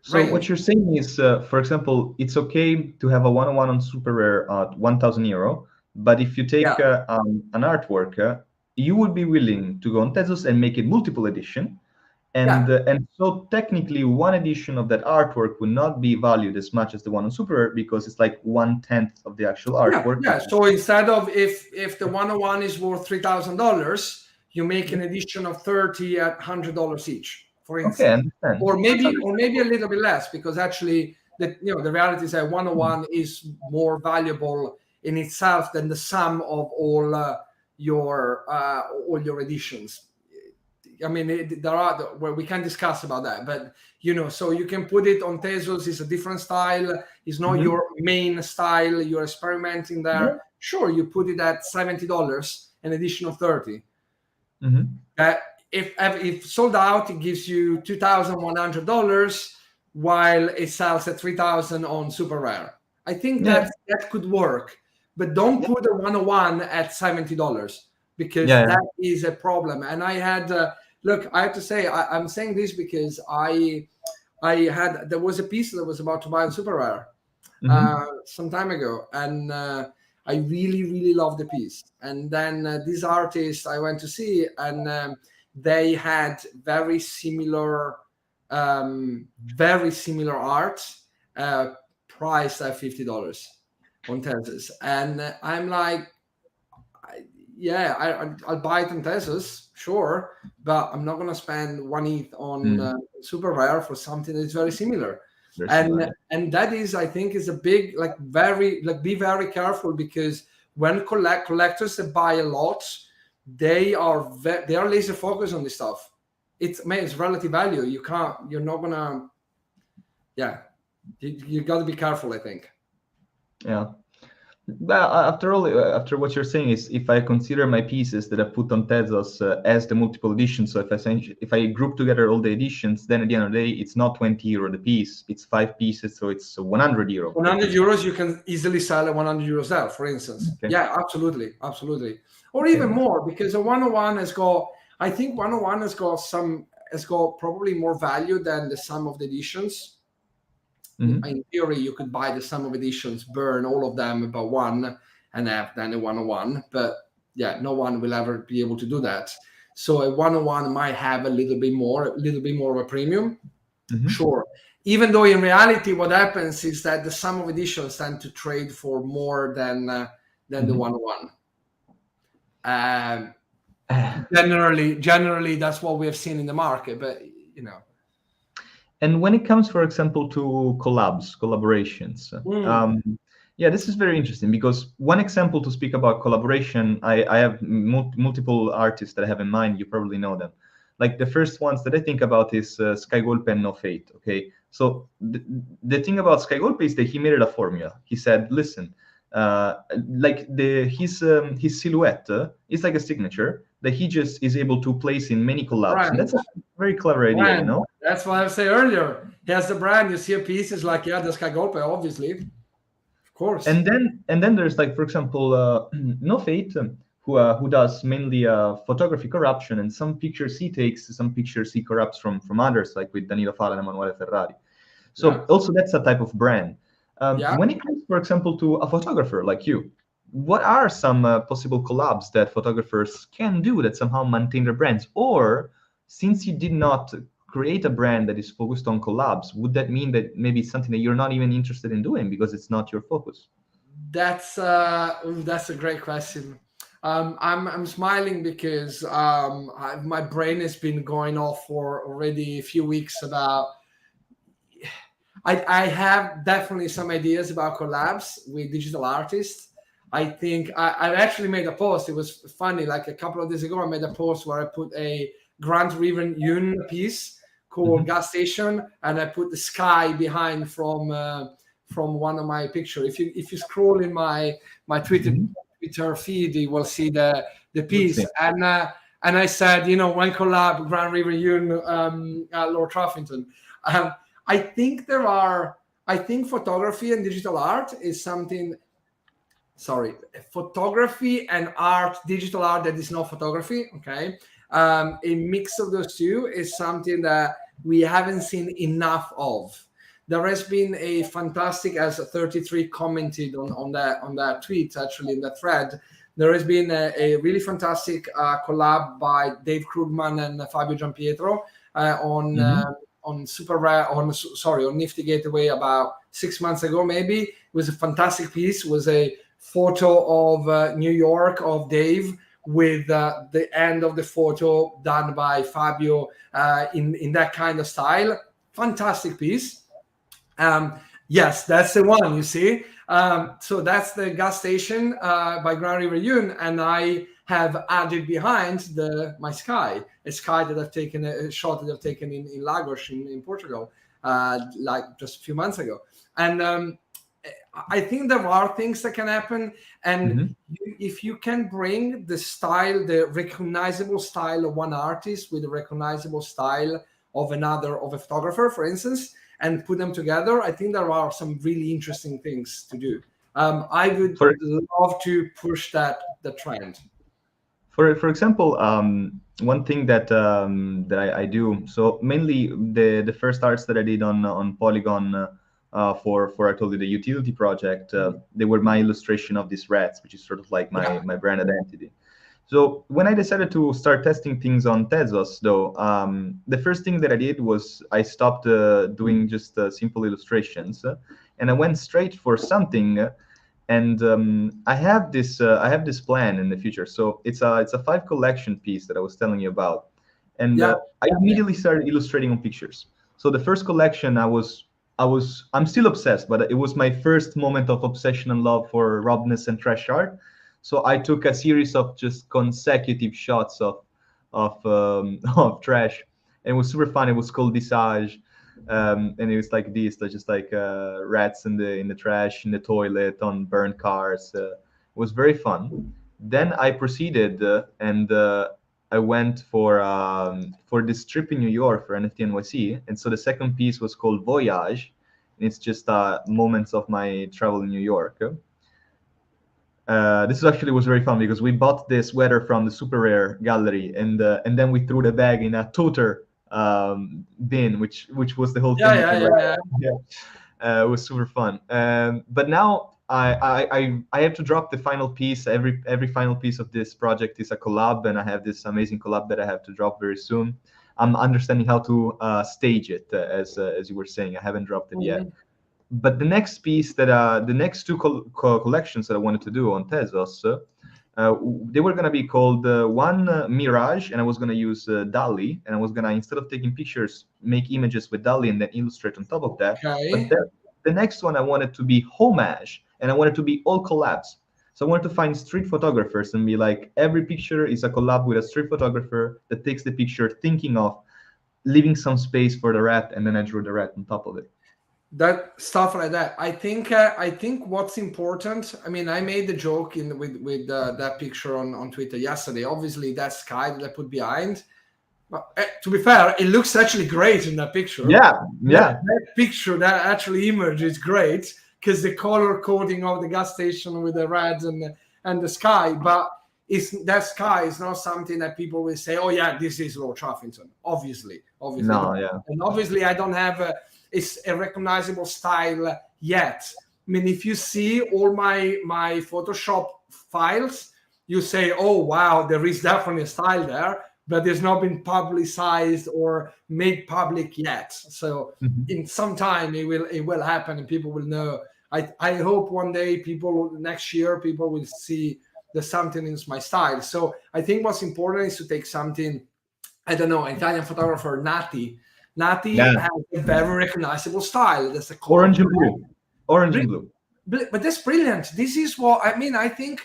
So range. what you're saying is, for example, it's okay to have a 101 on super rare at 1,000 euro, but if you take an artwork, you would be willing to go on Tezos and make it multiple edition. And so technically, one edition of that artwork would not be valued as much as the one on Super Rare because it's like 1/10 of the actual artwork. Yeah. So instead of if the 101 is worth $3,000, you make an edition of 30 at $100 each, for instance. Okay, I understand. Or maybe a little bit less, because actually the reality is that 101 is more valuable in itself than the sum of all your editions. I mean, there are where we can discuss about that, but so you can put it on Tezos. It's a different style. It's not your main style. You're experimenting there. Sure, you put it at $70, an edition of 30. If sold out, it gives you $2,100, while it sells at $3,000 on super rare. I think that could work, but don't put a 101 at $70 because that is a problem. And I had. Look, I have to say, I'm saying this because there was a piece that I was about to buy on Super Rare some time ago, and I really, really loved the piece. And then this artist I went to see, and they had very similar art priced at $50 on Tezos. And I'm like, I'll buy it on Tezos, sure, but I'm not going to spend 1 ETH on Super Rare for something that's very similar. And that is, I think, is a big, be very careful, because when collectors that buy a lot, they are laser focused on this stuff. it's relative value. You're not gonna, yeah, you got to be careful, I think. Yeah. Well, after all, after what you're saying is, if I consider my pieces that I put on Tezos as the multiple editions, so if I group together all the editions, then at the end of the day, it's not 20 euro the piece, it's 5 pieces, so it's 100 euro. 100 euros, you can easily sell a 100 euros there, for instance. Okay. Yeah, absolutely, or even more, because a 101 has got, I think 101 has got probably more value than the sum of the editions. In theory, you could buy the sum of editions, burn all of them about one, and have then a 101. But yeah, no one will ever be able to do that. So a 101 might have a little bit more of a premium. Sure. Even though in reality, what happens is that the sum of editions tend to trade for more than the 101. Generally, that's what we have seen in the market. But And when it comes, for example, to collaborations, yeah, this is very interesting, because one example to speak about collaboration, I have multiple artists that I have in mind. You probably know them. Like the first ones that I think about is Skygolpe and No Fate. Okay, so the thing about Skygolpe is that he made it a formula. He said, listen, like his silhouette is like a signature that he just is able to place in many collabs, and that's a very clever idea, you know. That's what I said earlier. He has the brand. You see a piece, it's like, yeah, the Skygolpe, obviously, of course. And then there's, like, for example, No Fate, who does mainly photography corruption, and some pictures he takes, some pictures he corrupts from others, like with Danilo Fala and Emanuele Ferrari. So also that's a type of brand. When it comes, for example, to a photographer like you, what are some possible collabs that photographers can do that somehow maintain their brands? Or, since you did not create a brand that is focused on collabs, would that mean that maybe it's something that you're not even interested in doing because it's not your focus? That's a great question. I'm smiling because my brain has been going off for already a few weeks about. I have definitely some ideas about collabs with digital artists. I think I actually made a post. It was funny. Like a couple of days ago, I made a post where I put a Grant Riven Yun piece called Gas Station, and I put the sky behind from one of my pictures. If you scroll in my Twitter feed, you will see the piece. And I said, when collab Grant Riven Yun, Lord Truffington. I think photography and digital art is something. Sorry, photography and art, digital art that is not photography. Okay, a mix of those two is something that we haven't seen enough of. There has been a fantastic, as 33 commented on that tweet, actually in that thread. There has been a really fantastic collab by Dave Krugman and Fabio Giampietro on Super Rare, on Nifty Gateway about 6 months ago, maybe. It was a fantastic piece. It was a photo of New York of Dave with the end of the photo done by Fabio in that kind of style. Fantastic piece. Yes, that's the one, you see. So that's the Gas Station by Grant Riven Yun, and I have added behind my sky, a sky that I've taken, a shot that I've taken in Lagos in Portugal, like just a few months ago. And I think there are things that can happen, and if you can bring the recognizable style of one artist with the recognizable style of a photographer, for instance, and put them together, I think there are some really interesting things to do. I would love to push the trend. For example, one thing that I do, so mainly the first arts that I did on Polygon for I told you the utility project, they were my illustration of these rats, which is sort of like my brand identity. So when I decided to start testing things on Tezos, though, the first thing that I did was I stopped doing just simple illustrations, and I went straight for something. And I have this plan in the future. So it's a 5 collection piece that I was telling you about, and I immediately started illustrating on pictures. So the first collection, I'm still obsessed, but it was my first moment of obsession and love for roughness and trash art. So I took a series of just consecutive shots of trash, and it was super fun. It was called Visage, and it was like this, just like rats in the trash, in the toilet, on burned cars. It was very fun. Then I proceeded and I went for this trip in New York for NFT NYC, and so the second piece was called Voyage, and it's just moments of my travel in New York. This actually was very fun because we bought this sweater from the Super Rare gallery, and then we threw the bag in a toter bin, which was the whole thing. Yeah. It was super fun. But now I have to drop the final piece. Every final piece of this project is a collab, and I have this amazing collab that I have to drop very soon. I'm understanding how to stage it, as you were saying. I haven't dropped it yet. But the next piece the next two collections that I wanted to do on Tezos, they were gonna be called one Mirage, and I was gonna use DALL-E, and I was gonna, instead of taking pictures, make images with DALL-E and then illustrate on top of that. Okay. But the next one I wanted to be Homage, and I wanted to be all collabs. So I wanted to find street photographers and be like, every picture is a collab with a street photographer that takes the picture thinking of leaving some space for the rat, and then I drew the rat on top of it. That stuff like that. I think what's important. I mean, I made the joke with that picture on Twitter yesterday. Obviously, that sky that I put behind. But to be fair, it looks actually great in that picture. Yeah. That picture, that actually image is great because the color coding of the gas station with the reds and the sky. But that sky is not something that people will say, "Oh yeah, this is Lord Truffington." Obviously. No, yeah. And obviously, I don't have it's a recognizable style yet. I mean, if you see all my Photoshop files, you say, "Oh wow, there is definitely a style there," but it's not been publicized or made public yet. So in some time it will happen, and people will know. I hope one day next year people will see that something is my style. So I think what's important is to take something. I don't know, Italian photographer Nati has a very recognizable style. That's a orange and blue. But that's brilliant. This is what I mean. I think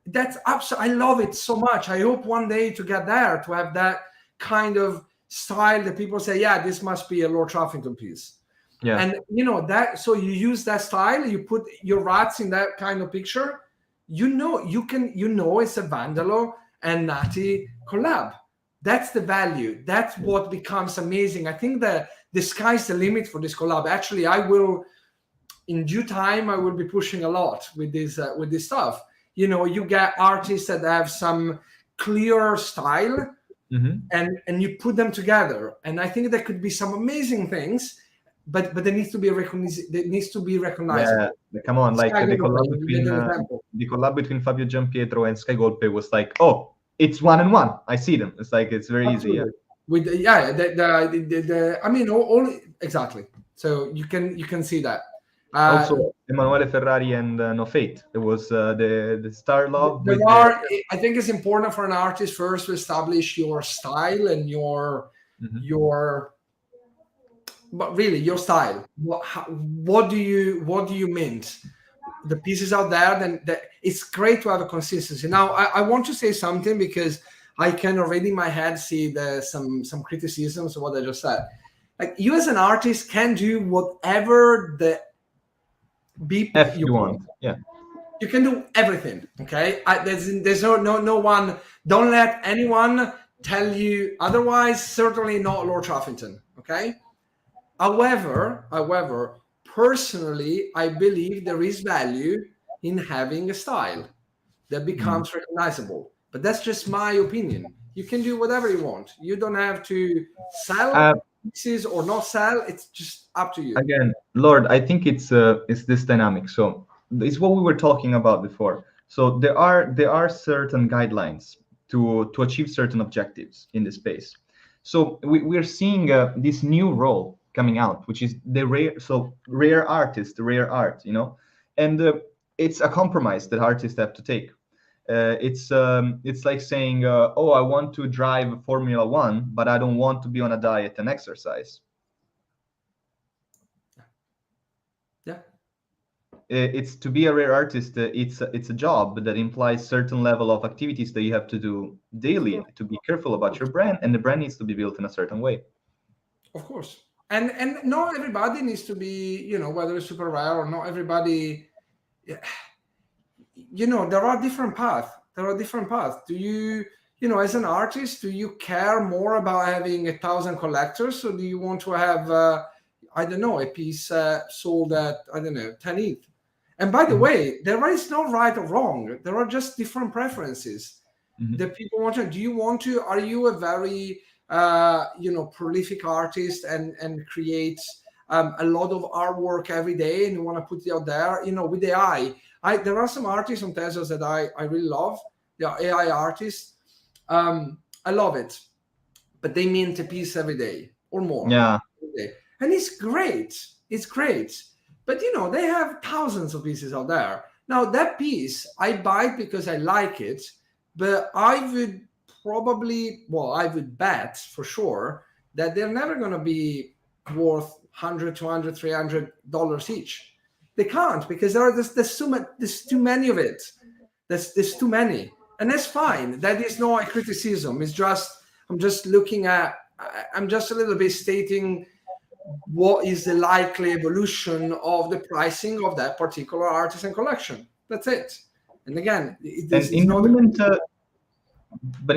that's absolutely. I love it so much. I hope one day to get there, to have that kind of style that people say, "Yeah, this must be a Lord Truffington piece." Yeah. And that. So you use that style. You put your rats in that kind of picture. It's a Vandalo and Nati collab. That's the value. That's what becomes amazing. I think that the sky's the limit for this collab. Actually, in due time, I will be pushing a lot with this stuff. You get artists that have some clear style, and you put them together. And I think there could be some amazing things, but there needs to be recognizable. Yeah, come on, like the collab between Fabio Giampietro and Sky Golpe was like, oh, it's 1 and 1. I see them. It's like, it's very easy. Yeah. With I mean, all exactly. So you can see that. Also, Emanuele Ferrari and No Fate. It was the Star Love. I think it's important for an artist first to establish your style and but really your style. What do you mint? The pieces out there, then it's great to have a consistency. Now, I want to say something because I can already in my head see some criticisms of what I just said. Like, you as an artist can do whatever the beep you want. Yeah, you can do everything. Okay, there's no one. Don't let anyone tell you otherwise. Certainly not Lord Truffington. Okay. However, personally, I believe there is value in having a style that becomes recognizable. But that's just my opinion. You can do whatever you want. You don't have to sell pieces or not sell. It's just up to you. Again, Lord, I think it's this dynamic. So it's what we were talking about before. So there are certain guidelines to achieve certain objectives in this space. So we're seeing this new role coming out, which is the rare artist, the rare art, and it's a compromise that artists have to take. It's like saying, oh, I want to drive Formula One, but I don't want to be on a diet and exercise. Yeah. it's to be a rare artist. It's a job that implies certain level of activities that you have to do daily to be careful about your brand, and the brand needs to be built in a certain way. Of course. And not everybody needs to be, whether it's super rare or not everybody, there are different paths. Do you, as an artist, do you care more about having 1,000 collectors, or do you want to have, I don't know, a piece sold at, I don't know, 10 ETH? And by the way, there is no right or wrong. There are just different preferences that people want to. Are you a very, prolific artist and create a lot of artwork every day and you want to put it out there, with the eye? There are some artists on Tezos that I really love. They are AI artists. I love it, but they mint a piece every day or more. Yeah. And it's great. It's great. But, they have thousands of pieces out there. Now, that piece, I buy it because I like it, but I would bet for sure that they're never going to be worth $100, $200, $300 each. They can't, because there's too many of it. There's too many. And that's fine. That is not a criticism. It's just, I'm just a little bit stating what is the likely evolution of the pricing of that particular artist and collection. That's it. And again, but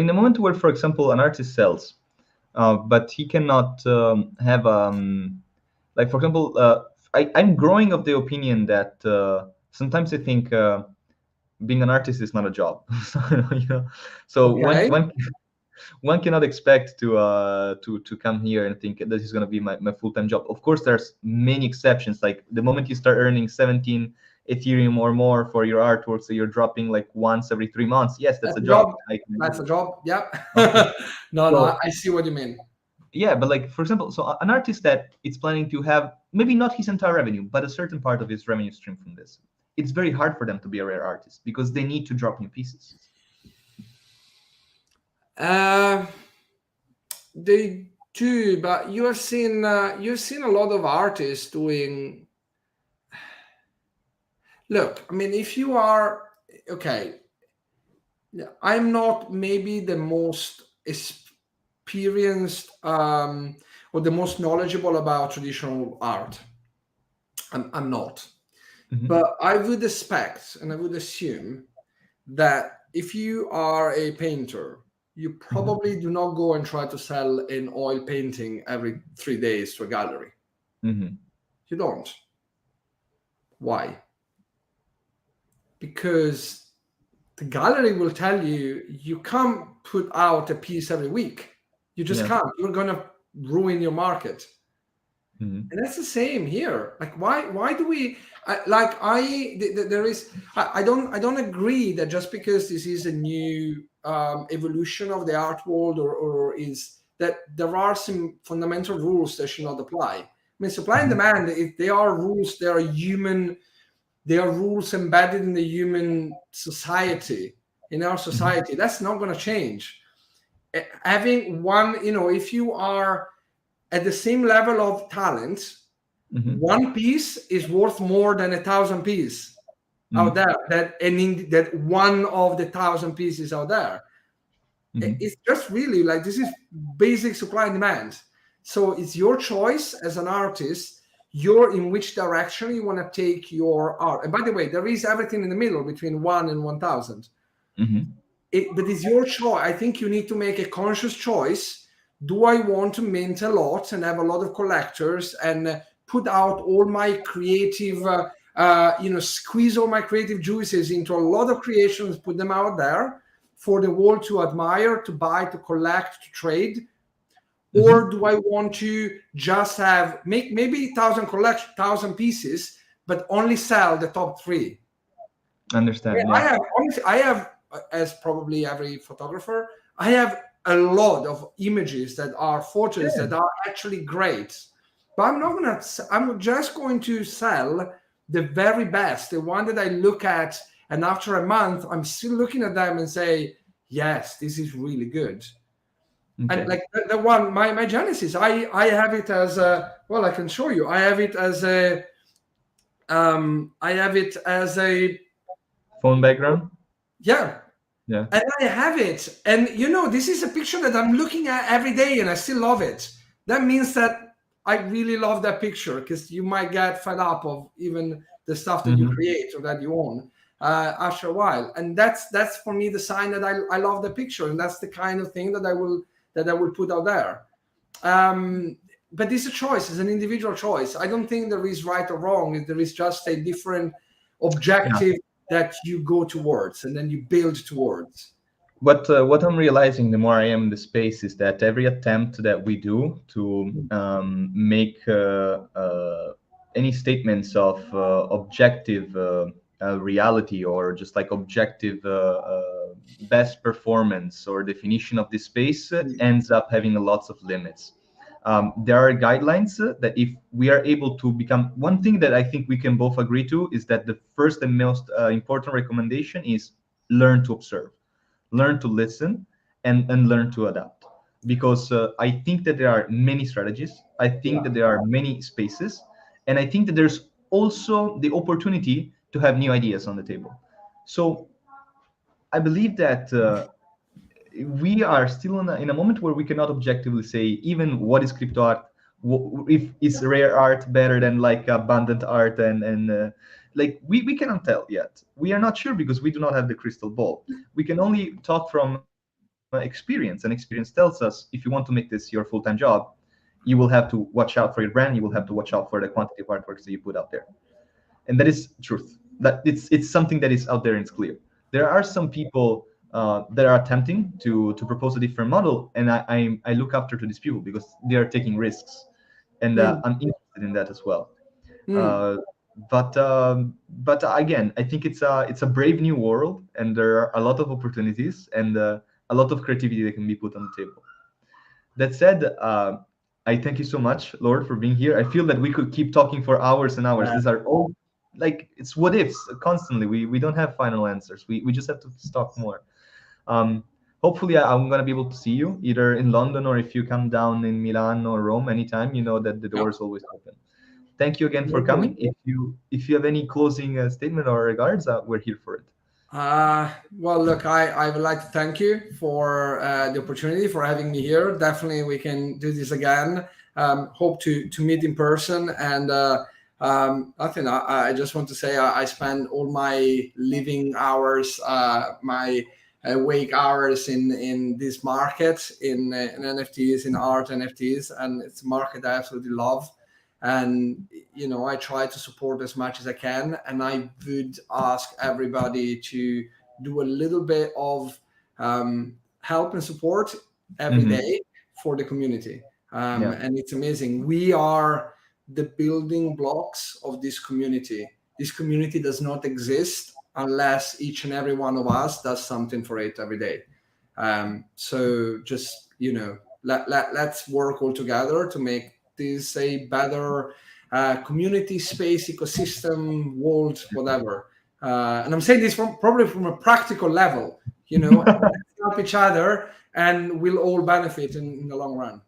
in the moment where, for example, an artist sells, but he cannot have, like, for example, I'm growing of the opinion that sometimes I think being an artist is not a job. So okay. one cannot expect to come here and think this is going to be my full-time job. Of course, there's many exceptions. Like the moment you start earning 17 Ethereum or more for your artwork, so you're dropping like once every 3 months. Yes, that's a job. That's a job. Yeah. Okay. No, I see what you mean. Yeah, but like, for example, so an artist that is planning to have maybe not his entire revenue, but a certain part of his revenue stream from this, it's very hard for them to be a rare artist because they need to drop new pieces. They do, but you've seen a lot of artists doing. Look, I mean, if you are okay, I'm not maybe the most experienced or the most knowledgeable about traditional art. I'm not. But I would expect and I would assume that if you are a painter, you probably do not go and try to sell an oil painting every 3 days to a gallery. You don't. Why? Because the gallery will tell you, you can't put out a piece every week. You just can't. You're going to ruin your market. And that's the same here. Like, why do we I don't agree that just because this is a new evolution of the art world or is that there are some fundamental rules that should not apply. I mean, supply and demand, if they are rules, they are human, they are rules embedded in the human society, in our society. That's not going to change. Having one, if you are at the same level of talent, one piece is worth more than 1,000 pieces out there. That one of the 1,000 pieces out there. It's just really like, this is basic supply and demand. So it's your choice as an artist, in which direction you want to take your art. And by the way, there is everything in the middle between 1 and 1,000. But it's your choice. I think you need to make a conscious choice. Do I want to mint a lot and have a lot of collectors and put out all my creative, squeeze all my creative juices into a lot of creations, put them out there for the world to admire, to buy, to collect, to trade? Or do I want to just make maybe 1,000 pieces, but only sell the top 3? Understand. I have, as probably every photographer, I have a lot of images that are photos that are actually great, but I'm just going to sell the very best, the one that I look at, and after a month, I'm still looking at them and say, yes, this is really good. And like the one, my Genesis, I have it as I can show you. I have it as I have it as a, Phone background? yeah, Yeah. and I have it. And this is a picture that I'm looking at every day and I still love it. That means that I really love that picture, because you might get fed up of even the stuff that you Hmm. create or that you own after a while. And that's for me the sign that I love the picture, and that's the kind of thing that I will put out there. Um, but it's a choice, it's an individual choice. I don't think there is right or wrong. There is just a different Yeah. objective that you go towards and then you build towards. What I'm realizing the more I am in the space is that every attempt that we do to make any statements of objective reality, or just like objective best performance or definition of the space, ends up having lots of limits. There are guidelines that if we are able to become, one thing that I think we can both agree to is that the first and most important recommendation is learn to observe, learn to listen, and learn to adapt. Because I think that there are many strategies, I think Yeah. that there are many spaces, and I think that there's also the opportunity to have new ideas on the table. So I believe that we are still in a moment where we cannot objectively say even what is crypto art, if is rare art better than like abundant art, and like we cannot tell yet. We are not sure because we do not have the crystal ball. We can only talk from experience, and experience tells us if you want to make this your full-time job, you will have to watch out for your brand, you will have to watch out for the quantity of artworks that you put out there. And that is truth. That it's something that is out there and it's clear. There are some people that are attempting to propose a different model, and I look after to these people because they are taking risks, and Mm, I'm interested in that as well. mm. Uh, but again, I think it's a brave new world, and there are a lot of opportunities and a lot of creativity that can be put on the table. That said, I thank you so much, Lord, for being here. I feel that we could keep talking for hours and hours. Yeah. These are all like it's what ifs constantly. We don't have final answers. We just have to talk more. Um, Hopefully, I'm gonna be able to see you either in London, or if you come down in Milan or Rome anytime. You know that the door Yeah. is always open. Thank you again for Amazing. coming. If you have any closing statement or regards, we're here for it. Well, look, I would like to thank you for the opportunity for having me here. Definitely, we can do this again. Hope to meet in person. And nothing. I just want to say I spend all my living hours, my wake hours in this market, in NFTs, in art NFTs, and it's a market I absolutely love. And I try to support as much as I can, and I would ask everybody to do a little bit of help and support every Hmm. day for the community. Yeah. And it's amazing, we are the building blocks of this community. This community does not exist unless each and every one of us does something for it every day. So just let's work all together to make this a better community space, ecosystem, world, whatever. And I'm saying this probably from a practical level. Let's help each other, and we'll all benefit in the long run.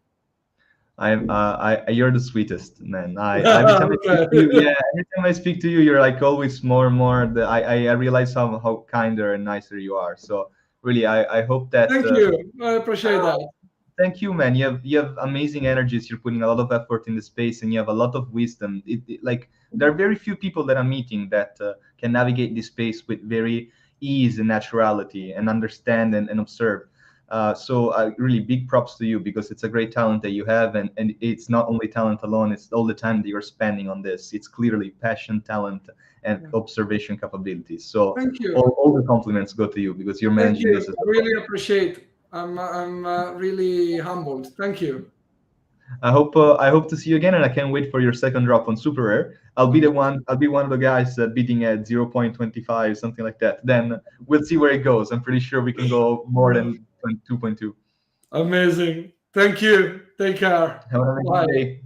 You're the sweetest man. Every time I speak to you, yeah, every time I speak to you, you're like always more and more. I realize how kinder and nicer you are. So really, I hope that. Thank you. I appreciate that. Thank you, man. You have amazing energies. You're putting a lot of effort in the space, and you have a lot of wisdom. Like there are very few people that I'm meeting that can navigate this space with very ease and naturality, and understand and observe. So really big props to you, because it's a great talent that you have, and it's not only talent alone. It's all the time that you're spending on this. It's clearly passion, talent, and Yeah. observation capabilities. So Thank you. all the compliments go to you because you're Thank managing you. this as well. Really appreciate. I'm really humbled. Thank you. I hope to see you again, and I can't wait for your second drop on Super Rare. I'll be the Amazing. one. I'll be one of the guys bidding at 0.25, something like that. Then we'll see where it goes. I'm pretty sure we can go more than 2.2. Amazing. Thank you. Take care. Have an amazing Bye. day.